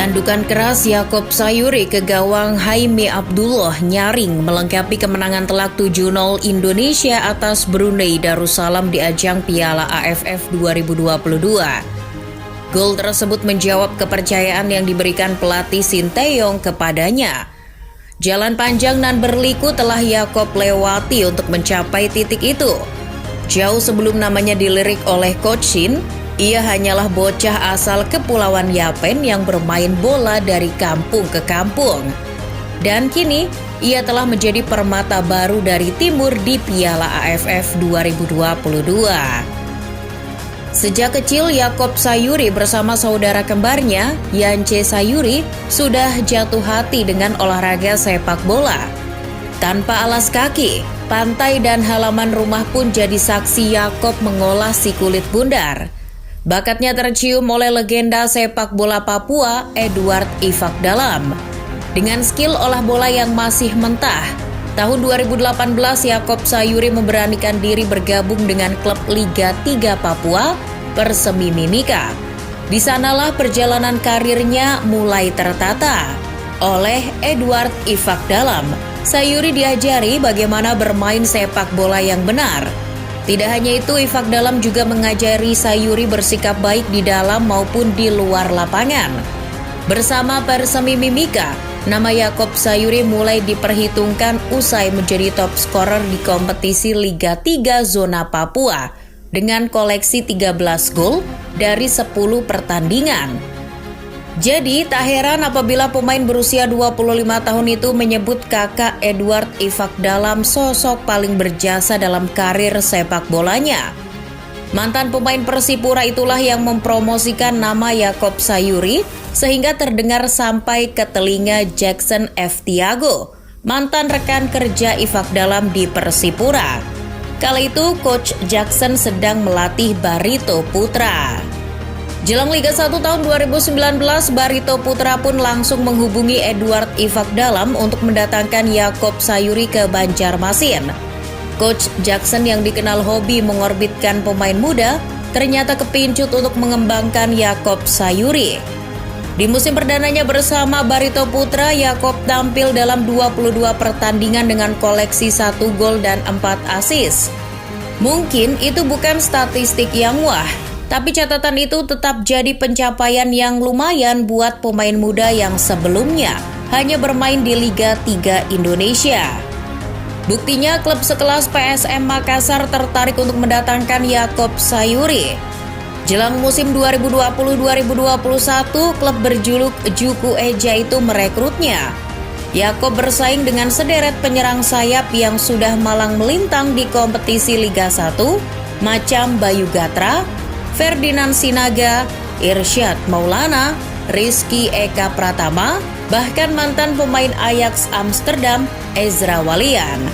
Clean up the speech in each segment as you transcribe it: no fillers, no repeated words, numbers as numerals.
Tandukan keras Yaakob Sayuri ke gawang Jaime Abdullah nyaring melengkapi kemenangan telak 7-0 Indonesia atas Brunei Darussalam di ajang Piala AFF 2022. Gol tersebut menjawab kepercayaan yang diberikan pelatih Sinteyong kepadanya. Jalan panjang nan berliku telah Yaakob lewati untuk mencapai titik itu. Jauh sebelum namanya dilirik oleh Coach Shin, ia hanyalah bocah asal Kepulauan Yapen yang bermain bola dari kampung ke kampung. Dan kini, ia telah menjadi permata baru dari timur di Piala AFF 2022. Sejak kecil, Yaakob Sayuri bersama saudara kembarnya, Yance Sayuri, sudah jatuh hati dengan olahraga sepak bola. Tanpa alas kaki, pantai dan halaman rumah pun jadi saksi Yaakob mengolah si kulit bundar. Bakatnya tercium oleh legenda sepak bola Papua, Edward Ifak Dalam. Dengan skill olah bola yang masih mentah, tahun 2018 Yaakob Sayuri memberanikan diri bergabung dengan klub Liga 3 Papua, Persemi Mimika. Di sanalah perjalanan karirnya mulai tertata. Oleh Edward Ifak Dalam, Sayuri diajari bagaimana bermain sepak bola yang benar. Tidak hanya itu, Ifak Dalam juga mengajari Sayuri bersikap baik di dalam maupun di luar lapangan. Bersama Persemi Mimika, nama Yaakob Sayuri mulai diperhitungkan usai menjadi top scorer di kompetisi Liga 3 Zona Papua dengan koleksi 13 gol dari 10 pertandingan. Jadi, tak heran apabila pemain berusia 25 tahun itu menyebut kakak Edward Ifak Dalam sosok paling berjasa dalam karir sepak bolanya. Mantan pemain Persipura itulah yang mempromosikan nama Yaakob Sayuri sehingga terdengar sampai ke telinga Jackson F. Tiago, mantan rekan kerja Ifak Dalam di Persipura. Kala itu, Coach Jackson sedang melatih Barito Putra. Jelang Liga 1 tahun 2019, Barito Putra pun langsung menghubungi Edward Ifak Dalam untuk mendatangkan Yaakob Sayuri ke Banjarmasin. Coach Jackson yang dikenal hobi mengorbitkan pemain muda, ternyata kepincut untuk mengembangkan Yaakob Sayuri. Di musim perdananya bersama Barito Putra, Yaakob tampil dalam 22 pertandingan dengan koleksi 1 gol dan 4 assist. Mungkin itu bukan statistik yang wah, tapi catatan itu tetap jadi pencapaian yang lumayan buat pemain muda yang sebelumnya hanya bermain di Liga 3 Indonesia. Buktinya klub sekelas PSM Makassar tertarik untuk mendatangkan Yaakob Sayuri. Jelang musim 2020-2021, klub berjuluk Juku Eja itu merekrutnya. Yaakob bersaing dengan sederet penyerang sayap yang sudah malang melintang di kompetisi Liga 1, macam Bayu Gatra, Ferdinand Sinaga, Irsyad Maulana, Rizky Eka Pratama, bahkan mantan pemain Ajax Amsterdam, Ezra Walian.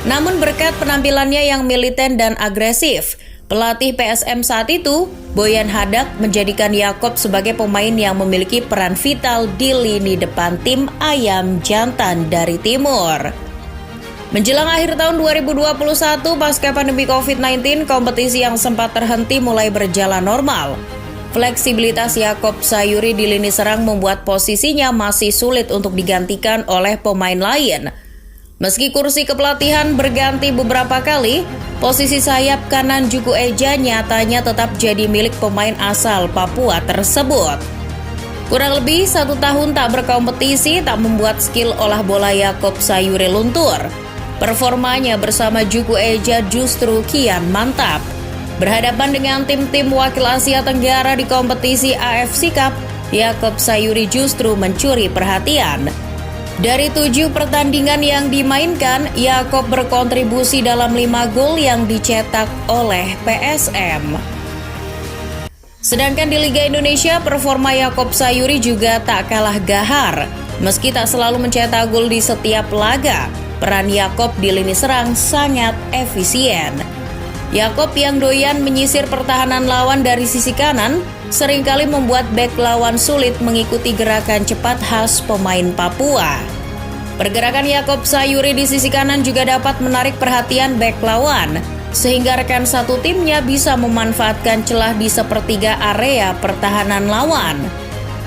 Namun berkat penampilannya yang militen dan agresif, pelatih PSM saat itu, Boyan Hadak, menjadikan Yaakob sebagai pemain yang memiliki peran vital di lini depan tim Ayam Jantan dari Timur. Menjelang akhir tahun 2021, pasca pandemi COVID-19, kompetisi yang sempat terhenti mulai berjalan normal. Fleksibilitas Yaakob Sayuri di lini serang membuat posisinya masih sulit untuk digantikan oleh pemain lain. Meski kursi kepelatihan berganti beberapa kali, posisi sayap kanan Juku Eja nyatanya tetap jadi milik pemain asal Papua tersebut. Kurang lebih 1 tahun tak berkompetisi tak membuat skill olah bola Yaakob Sayuri luntur. Performanya bersama Juku Eja justru kian mantap. Berhadapan dengan tim-tim wakil Asia Tenggara di kompetisi AFC Cup, Yaakob Sayuri justru mencuri perhatian. Dari 7 pertandingan yang dimainkan, Yaakob berkontribusi dalam 5 gol yang dicetak oleh PSM. Sedangkan di Liga Indonesia, performa Yaakob Sayuri juga tak kalah gahar. Meski tak selalu mencetak gol di setiap laga, peran Yaakob di lini serang sangat efisien. Yaakob yang doyan menyisir pertahanan lawan dari sisi kanan, seringkali membuat bek lawan sulit mengikuti gerakan cepat khas pemain Papua. Pergerakan Yaakob Sayuri di sisi kanan juga dapat menarik perhatian bek lawan, sehingga rekan satu timnya bisa memanfaatkan celah di sepertiga area pertahanan lawan.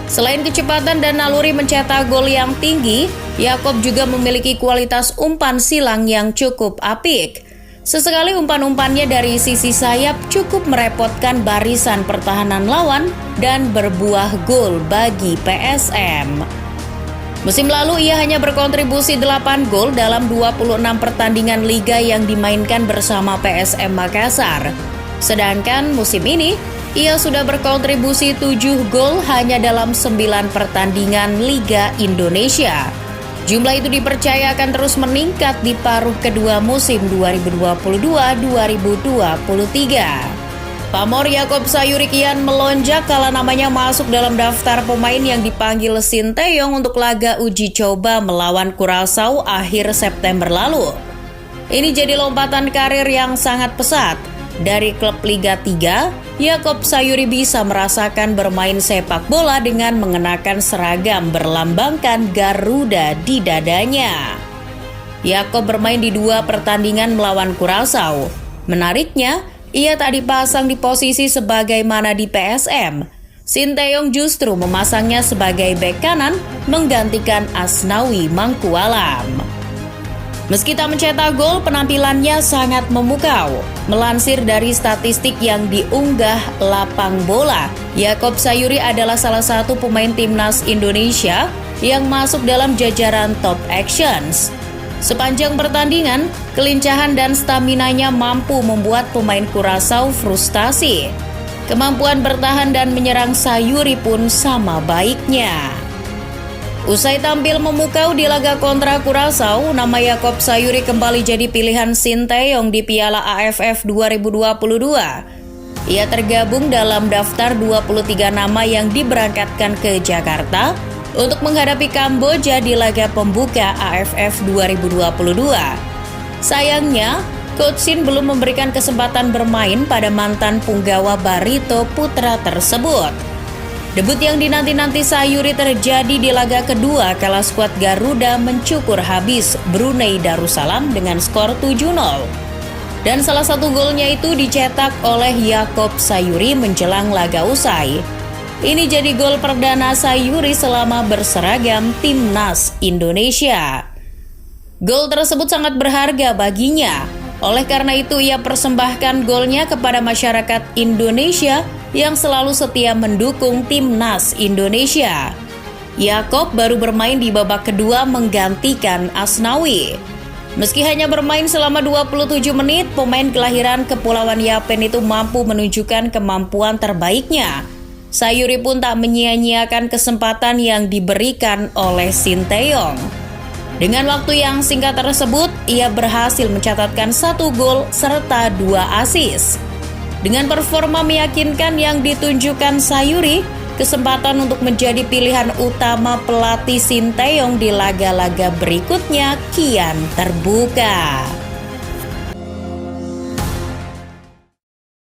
Selain kecepatan dan naluri mencetak gol yang tinggi, Yakob juga memiliki kualitas umpan silang yang cukup apik. Sesekali umpan-umpannya dari sisi sayap cukup merepotkan barisan pertahanan lawan dan berbuah gol bagi PSM. Musim lalu ia hanya berkontribusi 8 gol dalam 26 pertandingan liga yang dimainkan bersama PSM Makassar. Sedangkan musim ini, ia sudah berkontribusi 7 gol hanya dalam 9 pertandingan Liga Indonesia. Jumlah itu dipercaya akan terus meningkat di paruh kedua musim 2022-2023. Pamor Yakob Sayuri kian melonjak kala namanya masuk dalam daftar pemain yang dipanggil Sinteyong untuk laga uji coba melawan Curaçao akhir September lalu. Ini jadi lompatan karir yang sangat pesat. Dari klub Liga 3, Yakob Sayuri bisa merasakan bermain sepak bola dengan mengenakan seragam berlambangkan Garuda di dadanya. Yakob bermain di 2 pertandingan melawan Curaçao. Menariknya, ia tak dipasang di posisi sebagaimana di PSM. Sinteyong justru memasangnya sebagai bek kanan menggantikan Asnawi Mangkualam. Meski tak mencetak gol, penampilannya sangat memukau. Melansir dari statistik yang diunggah Lapang Bola, Yakob Sayuri adalah salah satu pemain timnas Indonesia yang masuk dalam jajaran top actions. Sepanjang pertandingan, kelincahan dan staminanya mampu membuat pemain Curaçao frustasi. Kemampuan bertahan dan menyerang Sayuri pun sama baiknya. Usai tampil memukau di laga kontra Curaçao, nama Yakob Sayuri kembali jadi pilihan Sinteyong di Piala AFF 2022. Ia tergabung dalam daftar 23 nama yang diberangkatkan ke Jakarta untuk menghadapi Kamboja di laga pembuka AFF 2022. Sayangnya, Coach Shin belum memberikan kesempatan bermain pada mantan punggawa Barito Putra tersebut. Debut yang dinanti-nanti Sayuri terjadi di laga kedua kala skuad Garuda mencukur habis Brunei Darussalam dengan skor 7-0. Dan salah satu golnya itu dicetak oleh Yakob Sayuri menjelang laga usai. Ini jadi gol perdana Sayuri selama berseragam Timnas Indonesia. Gol tersebut sangat berharga baginya. Oleh karena itu ia persembahkan golnya kepada masyarakat Indonesia yang selalu setia mendukung Timnas Indonesia. Yakob baru bermain di babak kedua menggantikan Asnawi. Meski hanya bermain selama 27 menit, pemain kelahiran Kepulauan Yapen itu mampu menunjukkan kemampuan terbaiknya. Sayuri pun tak menyia-nyiakan kesempatan yang diberikan oleh Sinteyong. Dengan waktu yang singkat tersebut, ia berhasil mencatatkan 1 gol serta 2 assist. Dengan performa meyakinkan yang ditunjukkan Sayuri, kesempatan untuk menjadi pilihan utama pelatih Sinteyong di laga-laga berikutnya kian terbuka.